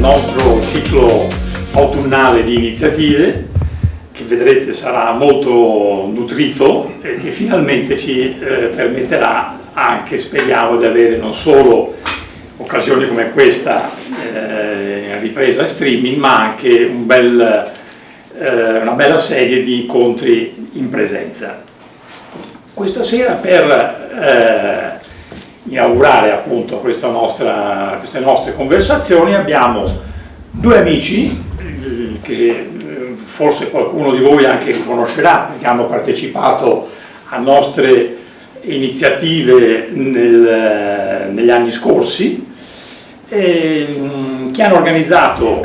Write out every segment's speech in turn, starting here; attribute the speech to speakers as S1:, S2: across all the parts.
S1: nostro ciclo autunnale di iniziative, che vedrete sarà molto nutrito e che finalmente ci permetterà anche, speriamo, di avere non solo occasioni come questa ripresa streaming, ma anche una bella serie di incontri in presenza. Questa sera, per inaugurare appunto queste nostre conversazioni, abbiamo due amici che forse qualcuno di voi anche riconoscerà, perché hanno partecipato a nostre iniziative negli anni scorsi, che hanno organizzato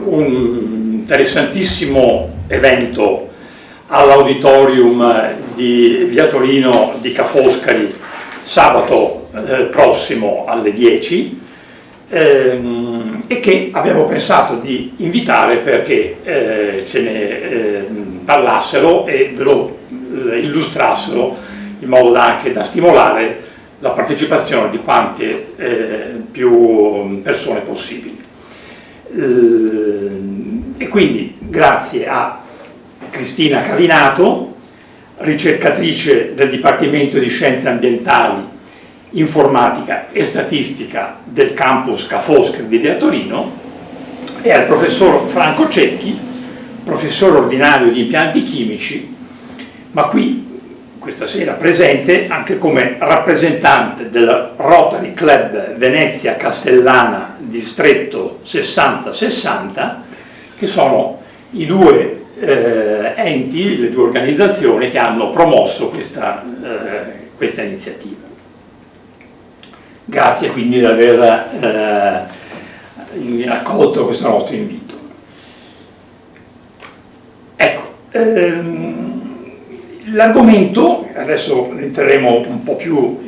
S1: un interessantissimo evento all'auditorium di Via Torino di Ca' Foscari sabato prossimo alle 10, e che abbiamo pensato di invitare perché ce ne parlassero e ve lo illustrassero in modo anche da stimolare la partecipazione di quante più persone possibili. E quindi grazie a Cristina Cavinato, ricercatrice del Dipartimento di Scienze Ambientali, Informatica e Statistica del campus Ca' Foscari di Via Torino, e al professor Franco Cecchi, professore ordinario di impianti chimici, ma qui questa sera presente anche come rappresentante del Rotary Club Venezia Castellana Distretto 60-60, che sono i due enti, le due organizzazioni che hanno promosso questa iniziativa. Grazie quindi di aver accolto questo nostro invito. Ecco, l'argomento, adesso entreremo un po' più,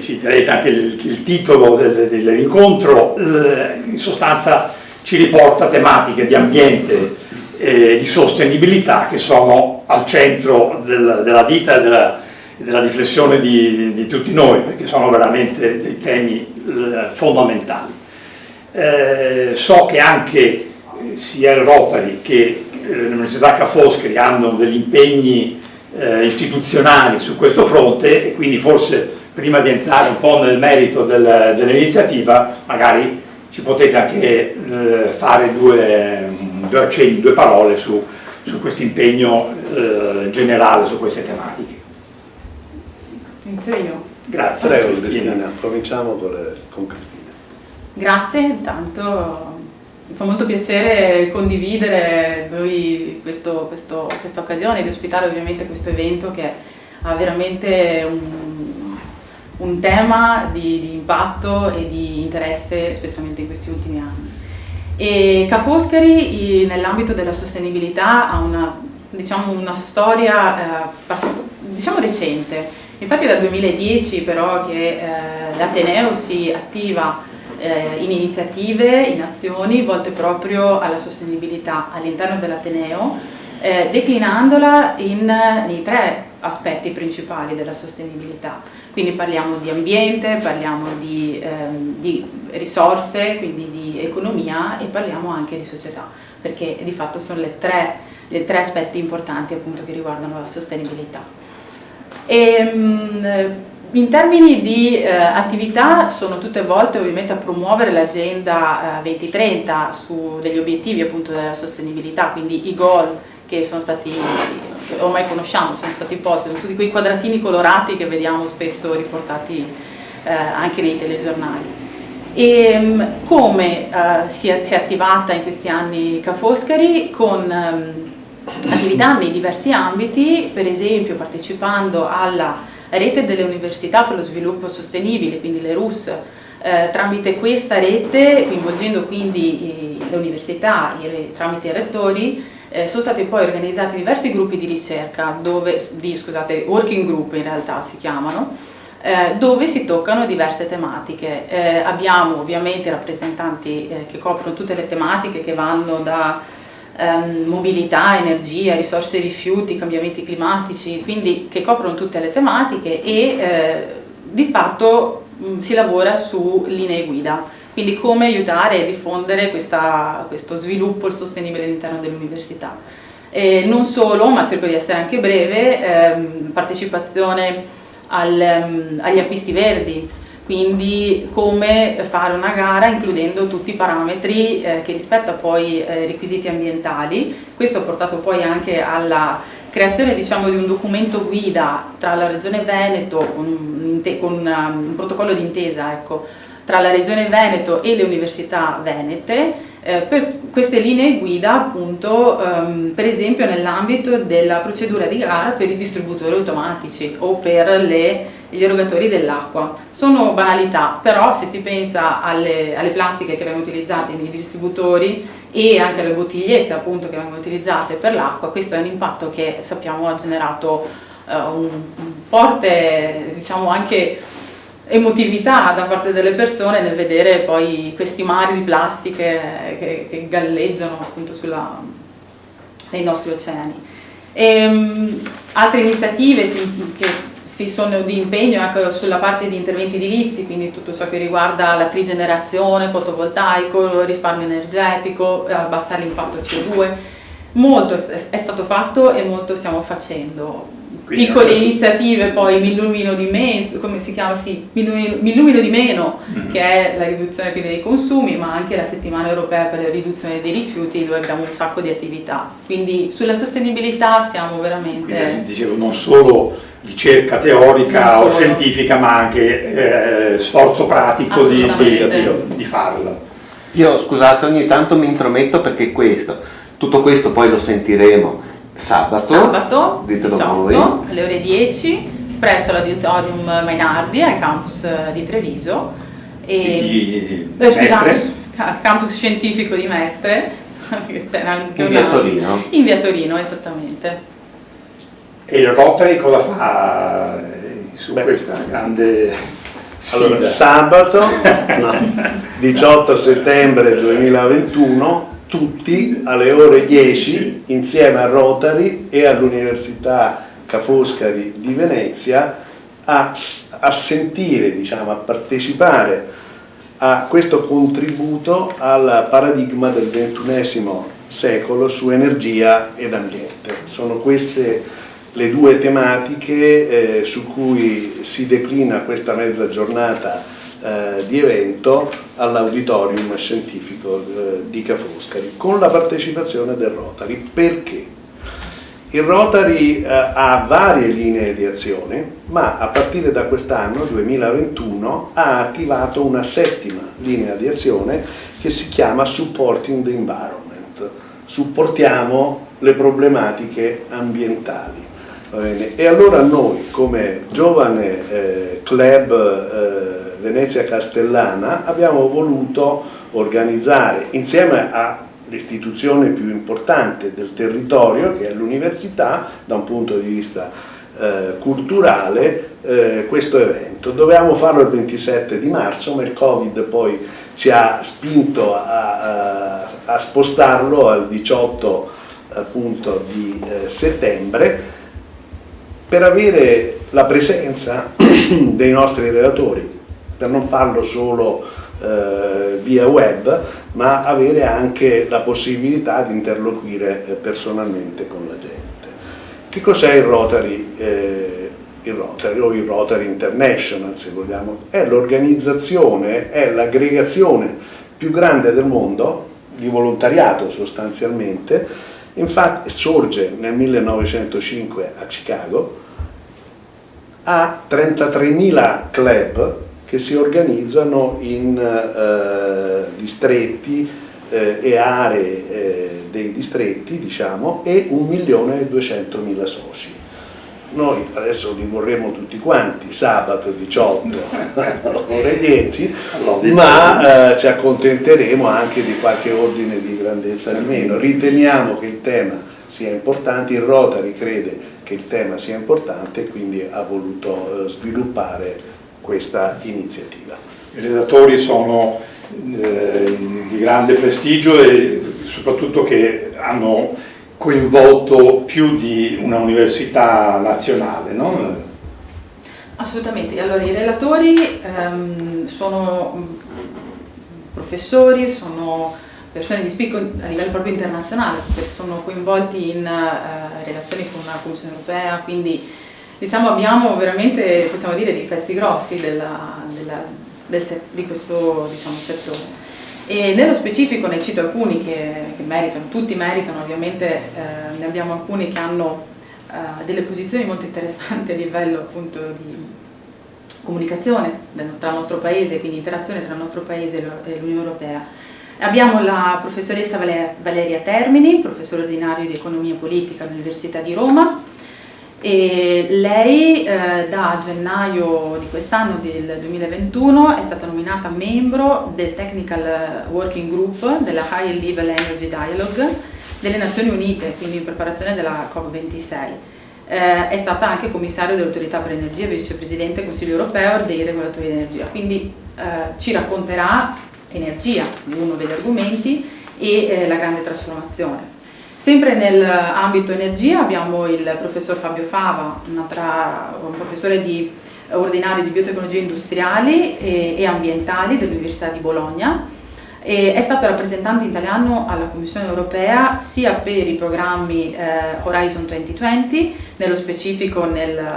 S1: ci darete anche il titolo dell'incontro, in sostanza ci riporta tematiche di ambiente e di sostenibilità che sono al centro della vita e della riflessione di tutti noi, perché sono veramente dei temi fondamentali. So che anche sia il Rotary che l'Università Ca' Foscari hanno degli impegni istituzionali su questo fronte, e quindi forse prima di entrare un po' nel merito dell'iniziativa magari ci potete anche fare due accenni, due parole su questo impegno generale su queste tematiche.
S2: Inizio io.
S1: Grazie.
S3: Prego Cristina, cominciamo con Cristina.
S2: Grazie, intanto mi fa molto piacere condividere voi questa occasione di ospitare ovviamente questo evento che ha veramente un tema di impatto e di interesse, specialmente in questi ultimi anni. E Ca' Foscari nell'ambito della sostenibilità ha una storia recente. Infatti dal 2010 però che l'Ateneo si attiva in iniziative, in azioni volte proprio alla sostenibilità all'interno dell'Ateneo, declinandola nei tre aspetti principali della sostenibilità. Quindi parliamo di ambiente, parliamo di risorse, quindi di economia, e parliamo anche di società, perché di fatto sono le tre aspetti importanti appunto che riguardano la sostenibilità. In termini di attività sono tutte volte ovviamente a promuovere l'agenda 2030 su degli obiettivi appunto della sostenibilità, quindi i goal che ormai conosciamo, sono stati posti, sono tutti quei quadratini colorati che vediamo spesso riportati anche nei telegiornali. E come si è attivata in questi anni Ca' Foscari con attività nei diversi ambiti, per esempio partecipando alla rete delle università per lo sviluppo sostenibile, quindi le RUS. Tramite questa rete, coinvolgendo quindi le università tramite i rettori, sono stati poi organizzati diversi gruppi di ricerca, working group in realtà si chiamano, dove si toccano diverse tematiche. Abbiamo ovviamente rappresentanti che coprono tutte le tematiche che vanno da mobilità, energia, risorse e rifiuti, cambiamenti climatici, quindi che coprono tutte le tematiche, e di fatto si lavora su linee guida, quindi come aiutare e diffondere questo sviluppo sostenibile all'interno dell'università. Non solo, ma cerco di essere anche breve, partecipazione agli acquisti verdi, quindi come fare una gara includendo tutti i parametri che rispetta poi i requisiti ambientali. Questo ha portato poi anche alla creazione, diciamo, di un documento guida tra la Regione Veneto, con un protocollo d'intesa, ecco, tra la Regione Veneto e le università venete, per queste linee guida, appunto, per esempio nell'ambito della procedura di gara per i distributori automatici o per gli erogatori dell'acqua. Sono banalità, però se si pensa alle plastiche che vengono utilizzate nei distributori e anche alle bottigliette, appunto, che vengono utilizzate per l'acqua, questo è un impatto che sappiamo ha generato un forte, diciamo, anche emotività da parte delle persone nel vedere poi questi mari di plastiche che galleggiano, appunto, nei nostri oceani. Altre iniziative che sono di impegno anche sulla parte di interventi edilizi, quindi tutto ciò che riguarda la trigenerazione, fotovoltaico, risparmio energetico, abbassare l'impatto CO2. Molto è stato fatto e molto stiamo facendo.
S1: Quindi
S2: piccole iniziative, poi mi illumino di meno, come si chiama? Sì, mi illumino di meno, che è la riduzione quindi dei consumi, ma anche la settimana europea per la riduzione dei rifiuti, dove abbiamo un sacco di attività. Quindi sulla sostenibilità siamo veramente...
S1: Quindi, dicevo, non solo ricerca teorica o scientifica, ma anche sforzo pratico di farla.
S4: Io, scusate, ogni tanto mi intrometto perché tutto questo poi lo sentiremo sabato, ditelo
S2: 18,
S4: voi,
S2: alle ore 10 presso l'Auditorium Mainardi al campus di Treviso scusate, campus scientifico di Mestre, c'era anche
S4: in via Torino.
S2: In via Torino, esattamente.
S1: E il Rotary cosa fa su questa grande sfida?
S3: Allora, sabato 18 settembre 2021 tutti alle ore 10 insieme a Rotary e all'Università Ca' Foscari di Venezia a sentire, diciamo, a partecipare a questo contributo al paradigma del XXI secolo su energia ed ambiente. Sono queste le due tematiche su cui si declina questa mezza giornata di evento all'Auditorium Scientifico di Ca' Foscari, con la partecipazione del Rotary. Perché? Il Rotary ha varie linee di azione, ma a partire da quest'anno, 2021, ha attivato una settima linea di azione che si chiama Supporting the Environment. Supportiamo le problematiche ambientali. Va bene? E allora noi, come giovane club Venezia Castellana, abbiamo voluto organizzare, insieme all'istituzione più importante del territorio, che è l'università, da un punto di vista culturale, questo evento. Dovevamo farlo il 27 di marzo, ma il Covid poi ci ha spinto a spostarlo al 18 appunto di settembre, per avere la presenza dei nostri relatori, per non farlo solo via web, ma avere anche la possibilità di interloquire personalmente con la gente. Che cos'è il Rotary? Il Rotary o il Rotary International, se vogliamo, è l'organizzazione, è l'aggregazione più grande del mondo di volontariato sostanzialmente. Infatti sorge nel 1905 a Chicago, ha 33.000 club che si organizzano in distretti e aree dei distretti, diciamo, e 1.200.000 soci. Noi adesso li vorremmo tutti quanti sabato 18 ore 10, ma ci accontenteremo anche di qualche ordine di grandezza di meno. Riteniamo che il tema sia importante, il Rotary crede che il tema sia importante e quindi ha voluto sviluppare questa iniziativa.
S1: I relatori sono di grande prestigio e soprattutto che hanno coinvolto più di una università nazionale, no?
S2: Assolutamente. Allora, i relatori sono professori, sono persone di spicco a livello proprio internazionale, perché sono coinvolti in relazioni con la Commissione europea, quindi diciamo abbiamo veramente, possiamo dire, dei pezzi grossi di questo, diciamo, settore. E nello specifico ne cito alcuni che meritano, tutti meritano ovviamente, ne abbiamo alcuni che hanno delle posizioni molto interessanti a livello appunto di comunicazione tra il nostro paese, quindi interazione tra il nostro paese e l'Unione Europea. Abbiamo la professoressa Valeria Termini, professore ordinario di Economia Politica all'Università di Roma, e lei da gennaio di quest'anno, del 2021, è stata nominata membro del Technical Working Group della High Level Energy Dialogue delle Nazioni Unite, quindi in preparazione della COP26. È stata anche commissario dell'Autorità per l'Energia e vicepresidente del Consiglio Europeo dei regolatori di energia, quindi ci racconterà energia, uno degli argomenti, e la grande trasformazione. Sempre nell'ambito energia abbiamo il professor Fabio Fava, un professore ordinario di biotecnologie industriali e ambientali dell'Università di Bologna. È stato rappresentante italiano alla Commissione Europea sia per i programmi Horizon 2020, nello specifico nel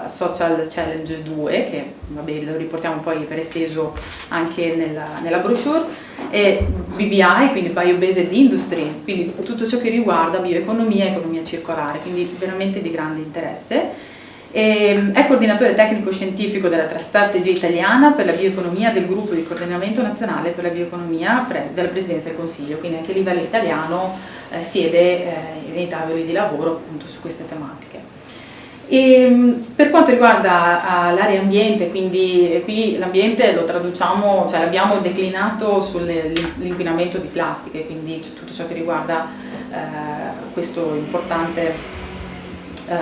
S2: Social Challenge 2, che vabbè, lo riportiamo poi per esteso anche nella brochure, e BBI, quindi Bio-Based Industry, quindi tutto ciò che riguarda bioeconomia e economia circolare, quindi veramente di grande interesse. È coordinatore tecnico-scientifico della strategia italiana per la bioeconomia del gruppo di coordinamento nazionale per la bioeconomia della Presidenza del Consiglio, quindi anche a livello italiano siede nei tavoli di lavoro appunto su queste tematiche. Per quanto riguarda l'area ambiente, quindi qui l'ambiente lo traduciamo, cioè l'abbiamo declinato sull'inquinamento di plastiche, quindi tutto ciò che riguarda questo importante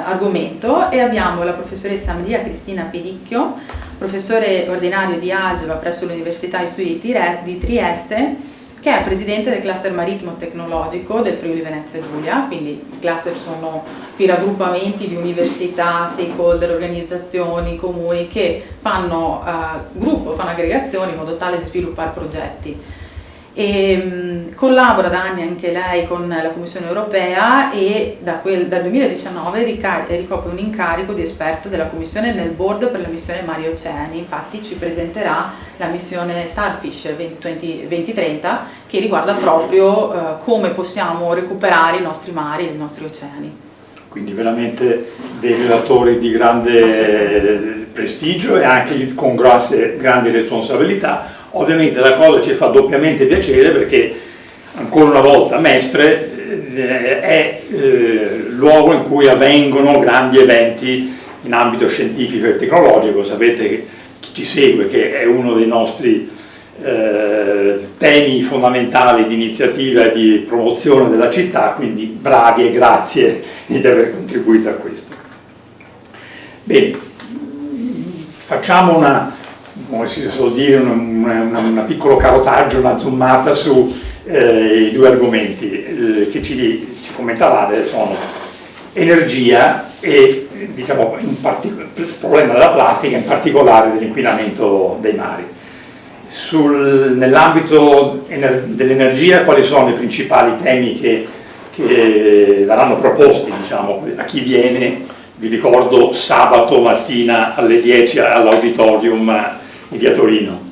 S2: argomento, e abbiamo la professoressa Maria Cristina Pedicchio, professore ordinario di algebra presso l'Università di Studi di Trieste, che è presidente del cluster marittimo tecnologico del Friuli Venezia Giulia, quindi i cluster sono qui raggruppamenti di università, stakeholder, organizzazioni, comuni che fanno gruppo, fanno aggregazioni in modo tale da sviluppare progetti. Collabora da anni anche lei con la Commissione Europea e dal 2019 ricopre un incarico di esperto della Commissione nel board per la missione Mari e Oceani. Infatti ci presenterà la missione Starfish 2030 che riguarda proprio come possiamo recuperare i nostri mari e i nostri oceani.
S1: Quindi veramente dei relatori di grande prestigio e anche con grandi responsabilità. Ovviamente la cosa ci fa doppiamente piacere perché ancora una volta Mestre è luogo in cui avvengono grandi eventi in ambito scientifico e tecnologico. Sapete che chi ci segue che è uno dei nostri temi fondamentali di iniziativa e di promozione della città, quindi bravi e grazie di aver contribuito a questo. Bene, facciamo come si suol dire, un piccolo carotaggio, una zoomata su i due argomenti che ci commentavate, sono energia e diciamo il problema della plastica, in particolare dell'inquinamento dei mari. Nell'ambito dell'energia quali sono i principali temi che verranno proposti, diciamo, a chi viene? Vi ricordo sabato mattina alle 10 all'auditorium di Via Torino.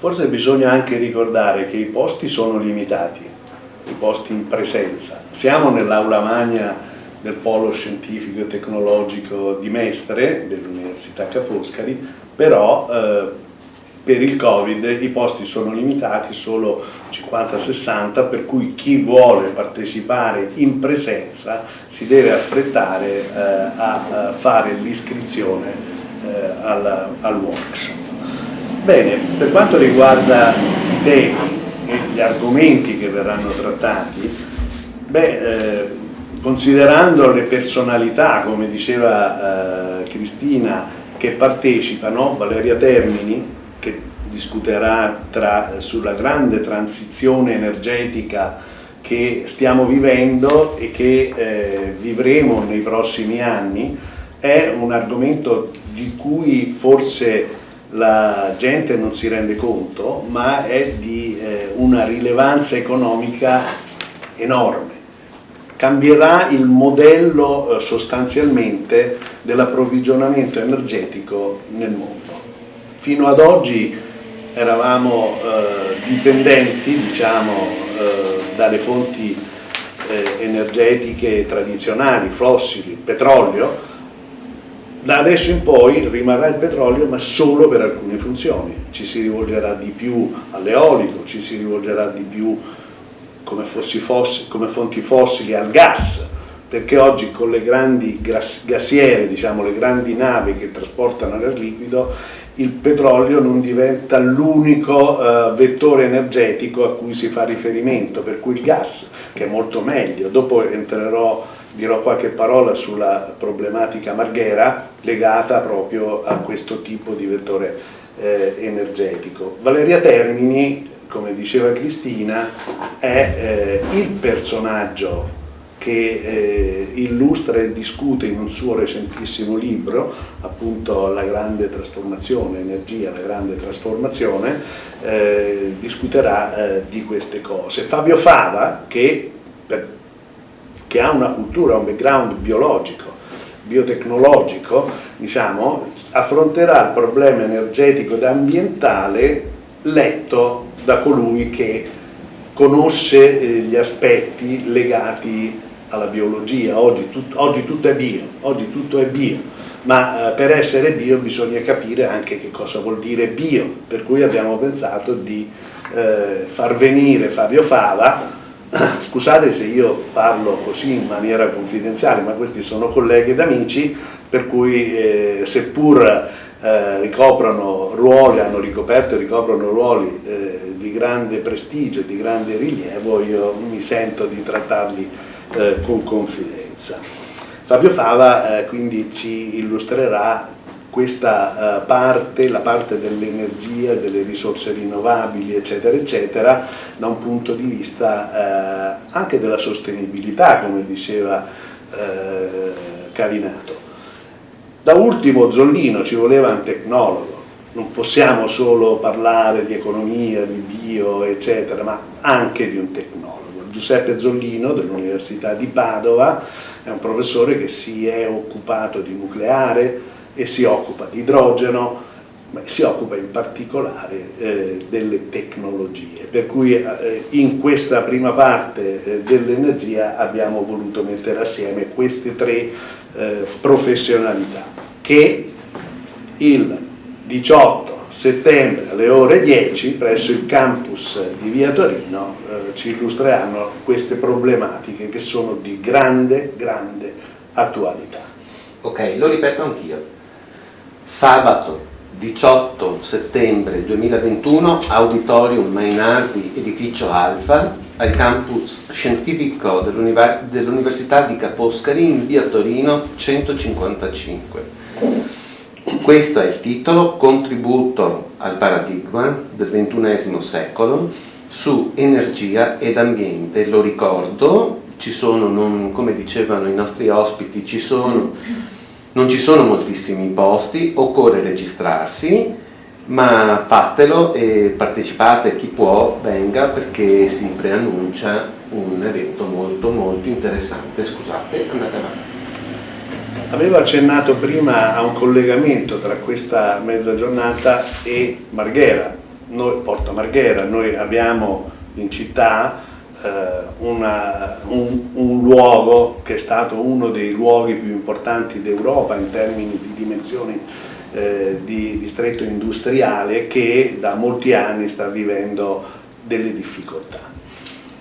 S3: Forse bisogna anche ricordare che i posti sono limitati, i posti in presenza. Siamo nell'aula magna del Polo Scientifico e Tecnologico di Mestre, dell'Università Ca' Foscari, però per il Covid i posti sono limitati, solo 50-60, per cui chi vuole partecipare in presenza si deve affrettare a fare l'iscrizione al workshop. Bene, per quanto riguarda i temi e gli argomenti che verranno trattati, considerando le personalità, come diceva Cristina, che partecipano, Valeria Termini, che discuterà sulla grande transizione energetica che stiamo vivendo e che vivremo nei prossimi anni, è un argomento di cui forse la gente non si rende conto, ma è di una rilevanza economica enorme. Cambierà il modello sostanzialmente dell'approvvigionamento energetico nel mondo. Fino ad oggi eravamo dipendenti, diciamo, dalle fonti energetiche tradizionali, fossili, petrolio. Da adesso in poi rimarrà il petrolio, ma solo per alcune funzioni. Ci si rivolgerà di più all'eolico, ci si rivolgerà di più come fonti fossili al gas, perché oggi con le grandi gassiere, diciamo le grandi navi che trasportano gas liquido, il petrolio non diventa l'unico vettore energetico a cui si fa riferimento, per cui il gas, che è molto meglio. Dopo dirò qualche parola sulla problematica Marghera legata proprio a questo tipo di vettore energetico. Valeria Termini, come diceva Cristina, è il personaggio che illustra e discute in un suo recentissimo libro, appunto La grande trasformazione, energia, la grande trasformazione, discuterà di queste cose. Fabio Fava, che ha una cultura, un background biologico, biotecnologico, diciamo, affronterà il problema energetico ed ambientale letto da colui che conosce gli aspetti legati alla biologia. Oggi tutto è bio, ma per essere bio bisogna capire anche che cosa vuol dire bio, per cui abbiamo pensato di far venire Fabio Fava. Scusate se io parlo così in maniera confidenziale, ma questi sono colleghi ed amici, per cui seppur hanno ricoperto e ricoprono ruoli di grande prestigio e di grande rilievo, io mi sento di trattarli con confidenza. Fabio Fava quindi ci illustrerà questa parte, la parte dell'energia, delle risorse rinnovabili, eccetera, eccetera, da un punto di vista anche della sostenibilità, come diceva Cavinato. Da ultimo Zollino, ci voleva un tecnologo, non possiamo solo parlare di economia, di bio, eccetera, ma anche di un tecnologo. Giuseppe Zollino dell'Università di Padova è un professore che si è occupato di nucleare e si occupa di idrogeno, ma si occupa in particolare delle tecnologie, per cui in questa prima parte dell'energia abbiamo voluto mettere assieme queste tre professionalità che il 18 settembre alle ore 10 presso il campus di Via Torino ci illustreranno queste problematiche che sono di grande attualità.
S4: Ok, lo ripeto anch'io. Sabato 18 settembre 2021, Auditorium Mainardi, edificio Alfa, al campus scientifico dell'Università di Ca' Foscari in Via Torino 155. Questo è il titolo: Contributo al paradigma del XXI secolo su energia ed ambiente. Lo ricordo, ci sono, come dicevano i nostri ospiti, non ci sono moltissimi posti, occorre registrarsi, ma fatelo e partecipate, chi può venga, perché si preannuncia un evento molto interessante. Scusate, andate avanti.
S3: Avevo accennato prima a un collegamento tra questa mezza giornata e Marghera, Porto Marghera. Noi abbiamo in città un luogo che è stato uno dei luoghi più importanti d'Europa in termini di dimensioni di distretto industriale, che da molti anni sta vivendo delle difficoltà.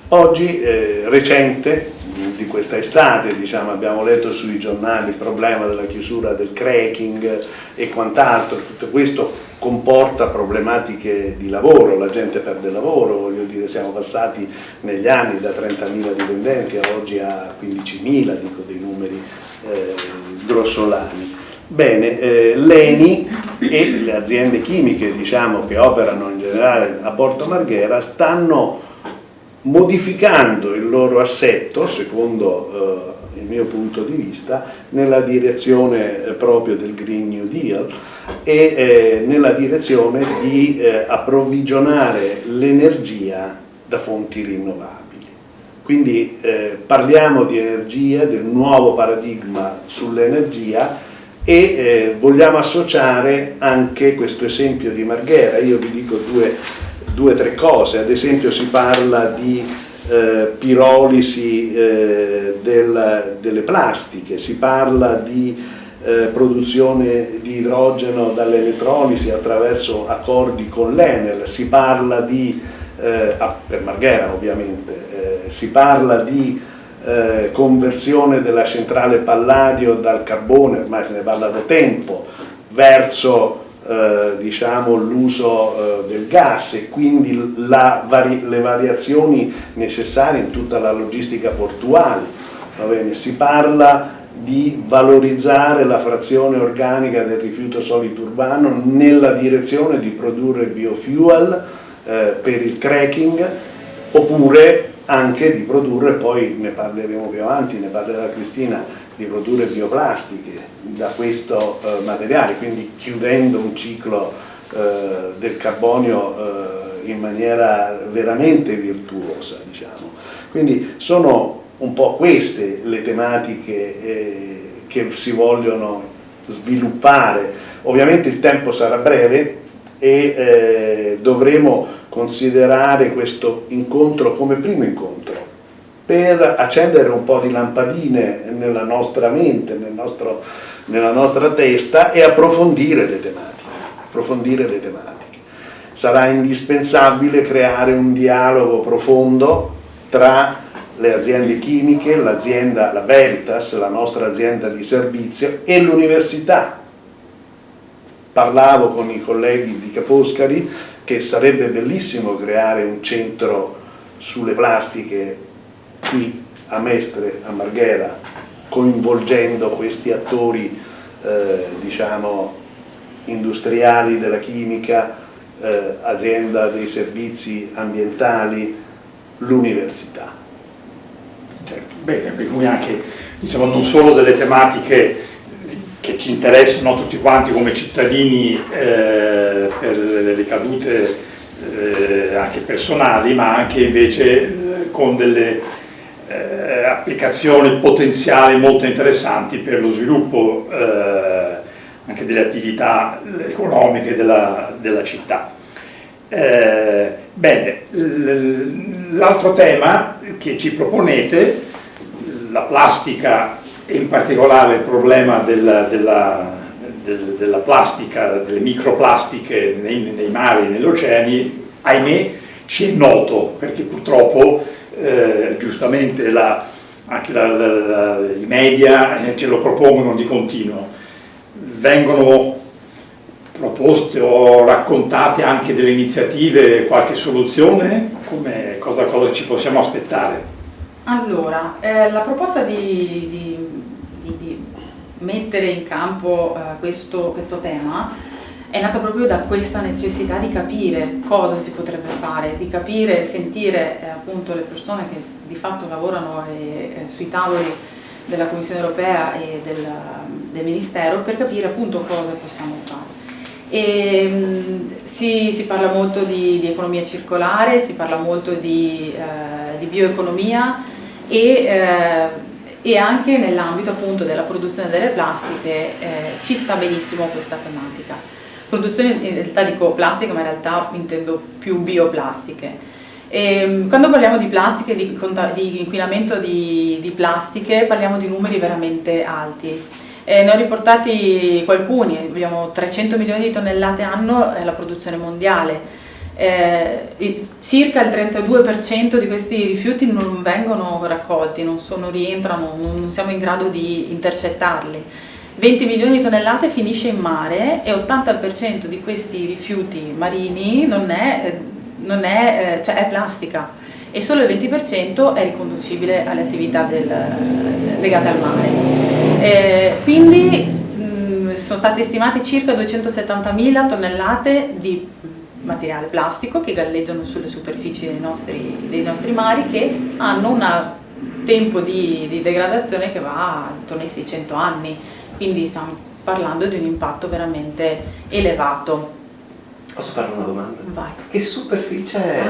S3: Oggi, recente, di questa estate, diciamo, abbiamo letto sui giornali il problema della chiusura del cracking e quant'altro. Tutto questo comporta problematiche di lavoro, la gente perde lavoro, voglio dire, siamo passati negli anni da 30.000 dipendenti a oggi a 15.000, dico dei numeri grossolani. Bene, l'ENI e le aziende chimiche, diciamo, che operano in generale a Porto Marghera stanno modificando il loro assetto secondo il mio punto di vista, nella direzione proprio del Green New Deal e nella direzione di approvvigionare l'energia da fonti rinnovabili. Quindi parliamo di energia, del nuovo paradigma sull'energia e vogliamo associare anche questo esempio di Marghera. Io vi dico due o tre cose. Ad esempio si parla di pirolisi delle plastiche, si parla di produzione di idrogeno dall'elettrolisi attraverso accordi con l'Enel, si parla di, per Marghera ovviamente, si parla di conversione della centrale Palladio dal carbone, ormai se ne parla da tempo, verso diciamo l'uso del gas e quindi le variazioni necessarie in tutta la logistica portuale. Va bene? Si parla di valorizzare la frazione organica del rifiuto solido urbano nella direzione di produrre biofuel per il cracking, oppure anche di produrre, poi ne parleremo più avanti, ne parlerà Cristina, di produrre bioplastiche da questo materiale, quindi chiudendo un ciclo del carbonio in maniera veramente virtuosa, diciamo. Quindi sono un po' queste le tematiche che si vogliono sviluppare. Ovviamente il tempo sarà breve e dovremo considerare questo incontro come primo incontro per accendere un po' di lampadine nella nostra mente, nella nostra testa e approfondire le tematiche. Sarà indispensabile creare un dialogo profondo tra le aziende chimiche, la Veritas, la nostra azienda di servizio, e l'università. Parlavo con i colleghi di Ca' Foscari che sarebbe bellissimo creare un centro sulle plastiche qui a Mestre, a Marghera, coinvolgendo questi attori diciamo industriali della chimica, azienda dei servizi ambientali, l'università.
S1: Certo, bene, per cui anche diciamo, non solo delle tematiche che ci interessano tutti quanti come cittadini per le ricadute anche personali, ma anche invece con delle applicazioni potenziali molto interessanti per lo sviluppo anche delle attività economiche della città. Bene, l'altro tema che ci proponete, la plastica e in particolare il problema della plastica, delle microplastiche nei mari e negli oceani, ahimè ci è noto, perché purtroppo giustamente anche i media ce lo propongono di continuo. Vengono proposte o raccontate anche delle iniziative, qualche soluzione? Cosa ci possiamo aspettare?
S2: Allora, la proposta di mettere in campo questo tema è nata proprio da questa necessità di capire cosa si potrebbe fare, di capire, sentire appunto le persone che di fatto lavorano sui tavoli della Commissione Europea e del Ministero, per capire appunto cosa possiamo fare. Si parla molto di economia circolare, si parla molto di bioeconomia e anche nell'ambito appunto della produzione delle plastiche ci sta benissimo questa tematica. Produzione, in realtà dico plastica, ma in realtà intendo più bioplastiche. Quando parliamo di plastiche, di inquinamento di plastiche, parliamo di numeri veramente alti. Ne ho riportati alcuni, abbiamo 300 milioni di tonnellate anno la produzione mondiale. Circa il 32% di questi rifiuti non vengono raccolti, non rientrano, non siamo in grado di intercettarli. 20 milioni di tonnellate finisce in mare e 80% di questi rifiuti marini cioè è plastica, e solo il 20% è riconducibile alle attività legate al mare. Quindi sono state stimate circa 270.000 tonnellate di materiale plastico che galleggiano sulle superfici dei nostri mari, che hanno una tempo di degradazione che va intorno ai 600 anni, quindi stiamo parlando di un impatto veramente elevato.
S4: Posso fare una domanda?
S2: Vai.
S4: Che superficie è?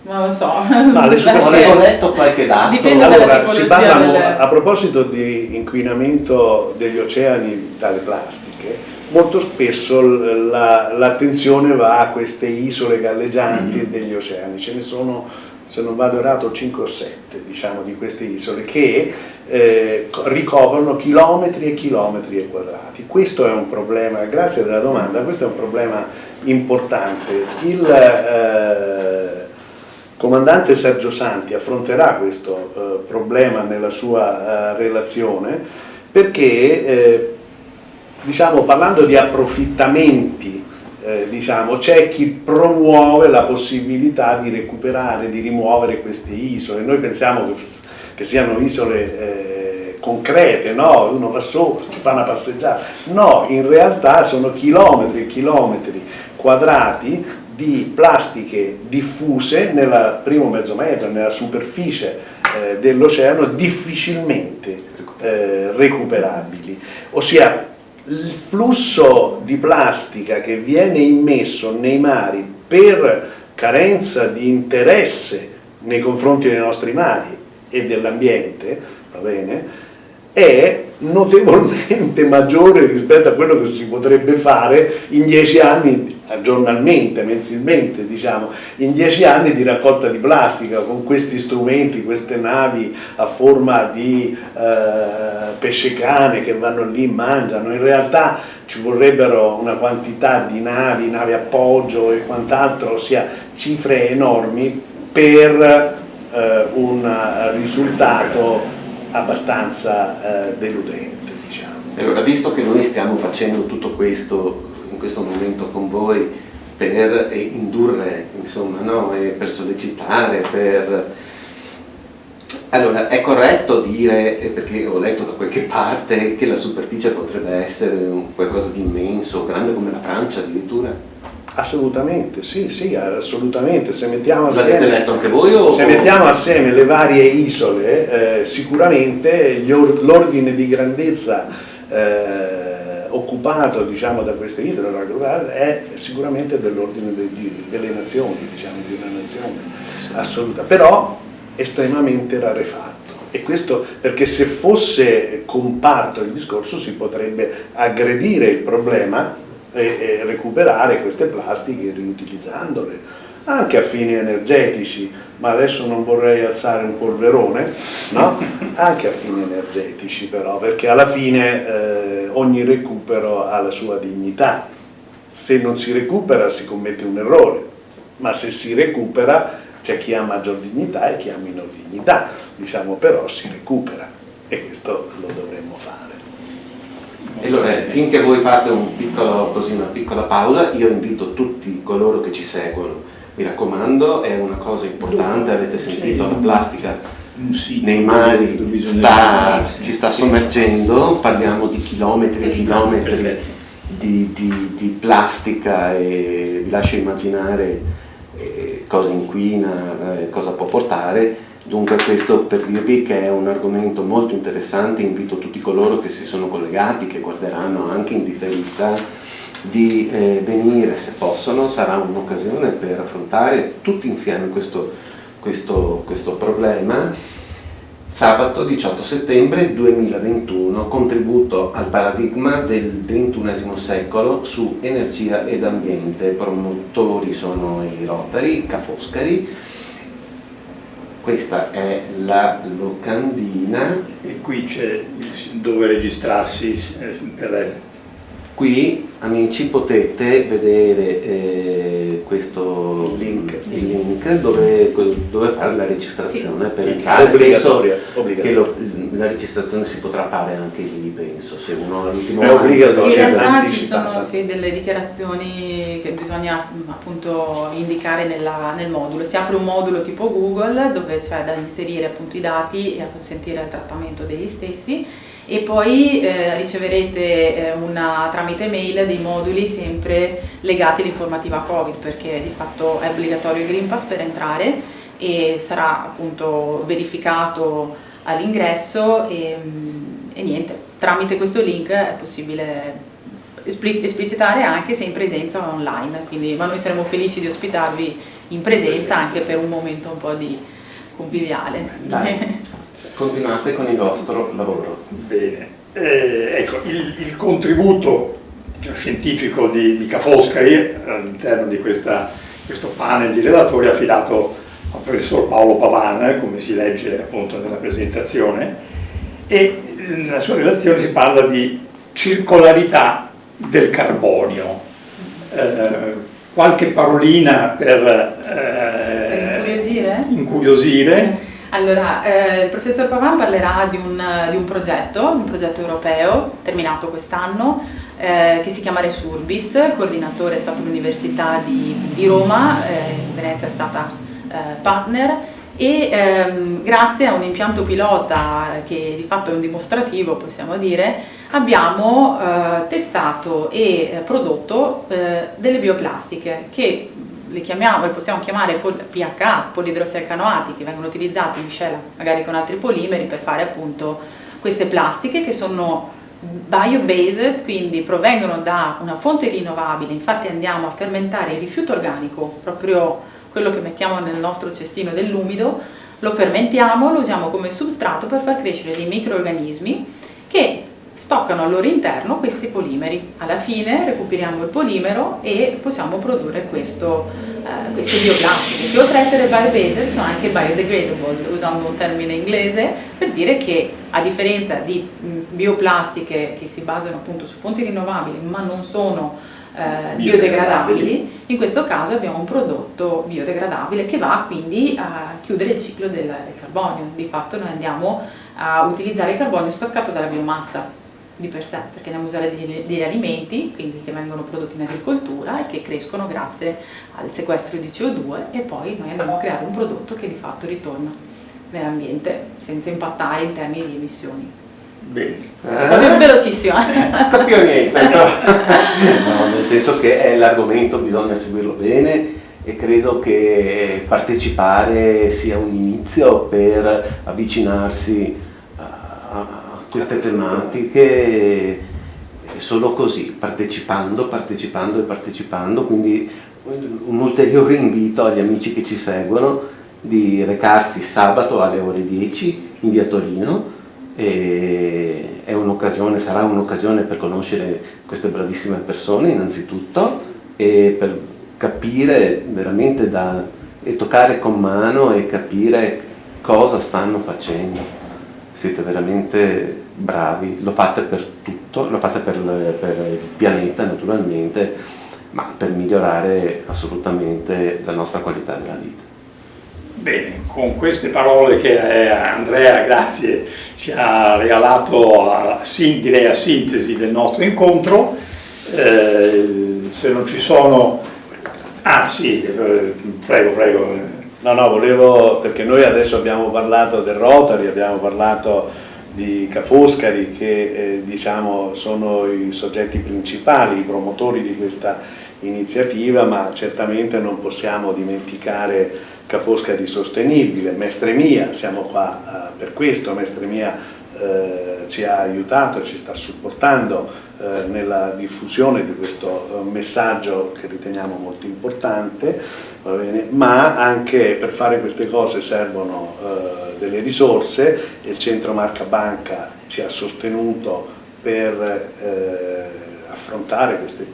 S2: Non lo so.
S3: Ma le superfici-
S4: Ho letto qualche dato.
S2: Dipende dalla
S3: Allora, si
S2: tipologia
S3: parla
S2: del-
S3: a proposito di inquinamento degli oceani dalle plastiche, molto spesso l'attenzione va a queste isole galleggianti degli oceani. Ce ne sono, se non vado errato, 5 o 7, diciamo, di queste isole che ricoprono chilometri e chilometri quadrati. Questo è un problema, grazie alla domanda, questo è un problema importante. Il comandante Sergio Santi affronterà questo problema nella sua relazione, perché diciamo, parlando di approfittamenti, diciamo, c'è chi promuove la possibilità di recuperare, di rimuovere queste isole. Noi pensiamo che siano isole concrete, no? Uno va sopra, ci fa una passeggiata. No, in realtà sono chilometri e chilometri quadrati di plastiche diffuse nel primo mezzo metro, nella superficie dell'oceano, difficilmente recuperabili. Ossia, il flusso di plastica che viene immesso nei mari per carenza di interesse nei confronti dei nostri mari e dell'ambiente, va bene, è notevolmente maggiore rispetto a quello che si potrebbe fare in 10 anni, giornalmente, mensilmente, diciamo, in 10 anni di raccolta di plastica, con questi strumenti, queste navi a forma di pescecane che vanno lì, mangiano. In realtà ci vorrebbero una quantità di navi appoggio e quant'altro, ossia cifre enormi per un risultato abbastanza deludente, diciamo.
S4: Allora, visto che noi stiamo facendo tutto questo in questo momento con voi per indurre, insomma, no? E per sollecitare, allora, è corretto dire, perché ho letto da qualche parte, che la superficie potrebbe essere qualcosa di immenso, grande come la Francia addirittura?
S3: Assolutamente, sì, assolutamente. Se mettiamo
S4: L'avete
S3: assieme,
S4: letto anche voi? O...
S3: se mettiamo assieme le varie isole, sicuramente l'ordine di grandezza occupato, diciamo, da queste isole è sicuramente dell'ordine delle nazioni, diciamo, di una nazione assoluta, però estremamente rarefatto. E questo perché, se fosse comparto il discorso, si potrebbe aggredire il problema e recuperare queste plastiche riutilizzandole anche a fini energetici, ma adesso non vorrei alzare un polverone, no? Anche a fini energetici, però, perché alla fine ogni recupero ha la sua dignità. Se non si recupera si commette un errore, ma se si recupera c'è chi ha maggior dignità e chi ha minor dignità, diciamo, però si recupera, e questo lo dovremmo fare.
S4: E allora, finché voi fate una piccola pausa, io invito tutti coloro che ci seguono, mi raccomando, è una cosa importante, avete sentito, la plastica nei mari ci sta sommergendo, parliamo di chilometri e chilometri di plastica, e vi lascio immaginare cosa inquina, cosa può portare. Dunque, questo per dirvi che è un argomento molto interessante. Invito tutti coloro che si sono collegati, che guarderanno anche in differita, di venire se possono. Sarà un'occasione per affrontare tutti insieme questo problema. Sabato 18 settembre 2021, contributo al paradigma del XXI secolo su energia ed ambiente. Promotori sono i Rotary, Ca' Foscari. Questa è la locandina.
S1: E qui c'è dove registrarsi per...
S4: Qui, amici, potete vedere questo link dove fare la registrazione, per entrare.
S3: Obbligatoria.
S4: Che la registrazione si potrà fare anche lì, penso, se uno all'ultimo
S3: È obbligatorio.
S2: In realtà ci
S3: anticipata.
S2: sono delle dichiarazioni che bisogna appunto indicare nel modulo. Si apre un modulo tipo Google dove c'è da inserire appunto i dati e a consentire il trattamento degli stessi, e poi riceverete tramite mail dei moduli sempre legati all'informativa Covid, perché di fatto è obbligatorio il Green Pass per entrare, e sarà appunto verificato all'ingresso e niente, tramite questo link è possibile esplicitare anche se in presenza o online, quindi, ma noi saremo felici di ospitarvi in presenza anche per un momento un po' di conviviale.
S4: Dai, continuate con il vostro lavoro.
S1: Bene, ecco, il contributo scientifico di Ca' Foscari all'interno di questo panel di relatori è affidato al professor Paolo Pavan, come si legge appunto nella presentazione, e nella sua relazione si parla di circolarità del carbonio. Qualche parolina per incuriosire?
S2: Allora, il professor Pavan parlerà di un progetto europeo terminato quest'anno che si chiama Resurbis, coordinatore è stato l'Università di Roma, Venezia è stata partner, e grazie a un impianto pilota che di fatto è un dimostrativo, possiamo dire, abbiamo testato e prodotto delle bioplastiche che le possiamo chiamare PH, polidrossialcanoati, che vengono utilizzati in miscela magari con altri polimeri per fare appunto queste plastiche che sono bio-based, quindi provengono da una fonte rinnovabile. Infatti andiamo a fermentare il rifiuto organico, proprio quello che mettiamo nel nostro cestino dell'umido, lo fermentiamo, lo usiamo come substrato per far crescere dei microrganismi che stoccano al loro interno questi polimeri. Alla fine recuperiamo il polimero e possiamo produrre queste bioplastiche, che oltre ad essere bio-based sono anche biodegradable, usando un termine inglese per dire che, a differenza di bioplastiche che si basano appunto su fonti rinnovabili ma non sono biodegradabili, in questo caso abbiamo un prodotto biodegradabile che va quindi a chiudere il ciclo del carbonio. Di fatto noi andiamo a utilizzare il carbonio stoccato dalla biomassa di per sé, perché andiamo a usare degli alimenti quindi che vengono prodotti in agricoltura e che crescono grazie al sequestro di CO2, e poi noi andiamo a creare un prodotto che di fatto ritorna nell'ambiente senza impattare in termini di emissioni.
S1: Bene.
S2: Velocissima.
S4: Non capivo niente, no, nel senso che è l'argomento, bisogna seguirlo bene, e credo che partecipare sia un inizio per avvicinarsi a queste tematiche, solo così, partecipando, quindi un ulteriore invito agli amici che ci seguono di recarsi sabato alle ore 10 in via Torino. E sarà un'occasione per conoscere queste bravissime persone innanzitutto, e per capire veramente e toccare con mano e capire cosa stanno facendo. Siete veramente bravi, lo fate per tutto, lo fate per il pianeta naturalmente, ma per migliorare assolutamente la nostra qualità della vita.
S1: Bene, con queste parole che Andrea, grazie, ci ha regalato a sintesi del nostro incontro, se non ci sono... Ah sì, prego.
S3: No, volevo, perché noi adesso abbiamo parlato del Rotary, abbiamo parlato di Ca' Foscari, che diciamo sono i soggetti principali, i promotori di questa iniziativa, ma certamente non possiamo dimenticare Ca' Foscari Sostenibile, Mestre Mia, siamo qua per questo. Mestre Mia ci ha aiutato, ci sta supportando nella diffusione di questo messaggio che riteniamo molto importante, va bene? Ma anche per fare queste cose servono delle risorse, e il Centro Marca Banca ci ha sostenuto per affrontare queste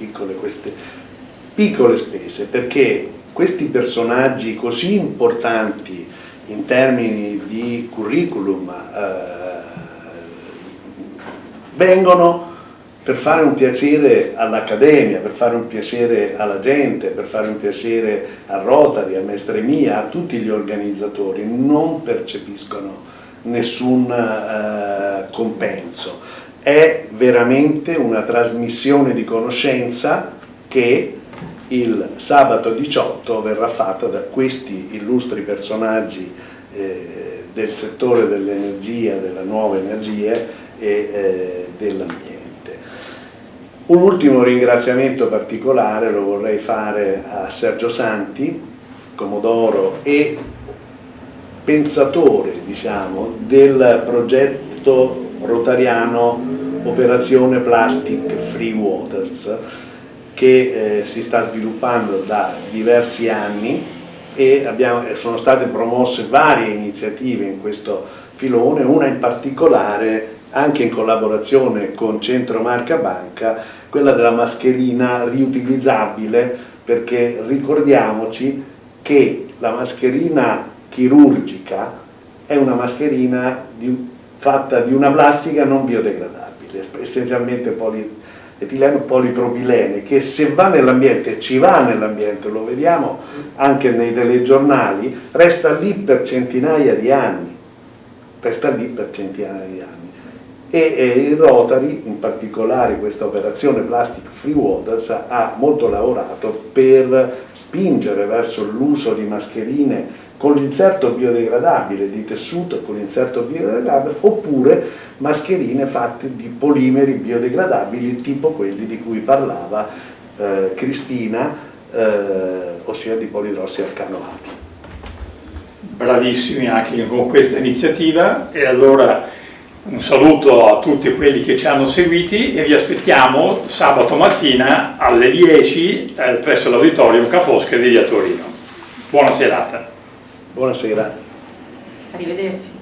S3: piccole spese, perché questi personaggi così importanti in termini di curriculum vengono per fare un piacere all'Accademia, per fare un piacere alla gente, per fare un piacere a Rotary, a Mestre Mia, a tutti gli organizzatori, non percepiscono nessun compenso. È veramente una trasmissione di conoscenza che il sabato 18 verrà fatta da questi illustri personaggi del settore dell'energia, della nuova energia e dell'ambiente. Un ultimo ringraziamento particolare lo vorrei fare a Sergio Santi, Comodoro, e pensatore, diciamo, del progetto rotariano Operazione Plastic Free Waters, che si sta sviluppando da diversi anni, e sono state promosse varie iniziative in questo filone, una in particolare anche in collaborazione con Centro Marca Banca, quella della mascherina riutilizzabile, perché ricordiamoci che la mascherina chirurgica è una mascherina fatta di una plastica non biodegradabile, essenzialmente etileno polipropilene, che se va nell'ambiente, ci va nell'ambiente, lo vediamo anche nei telegiornali, resta lì per centinaia di anni, e il Rotary, in particolare questa operazione Plastic Free Waters, ha molto lavorato per spingere verso l'uso di mascherine con l'inserto biodegradabile di tessuto, con l'inserto biodegradabile, oppure mascherine fatte di polimeri biodegradabili tipo quelli di cui parlava Cristina, ossia di polidrossialcanoati.
S1: Bravissimi anche con questa iniziativa, e allora un saluto a tutti quelli che ci hanno seguiti e vi aspettiamo sabato mattina alle 10 presso l'Auditorium Ca' Foscari di via Torino. Buona serata.
S3: Buonasera.
S2: Arrivederci.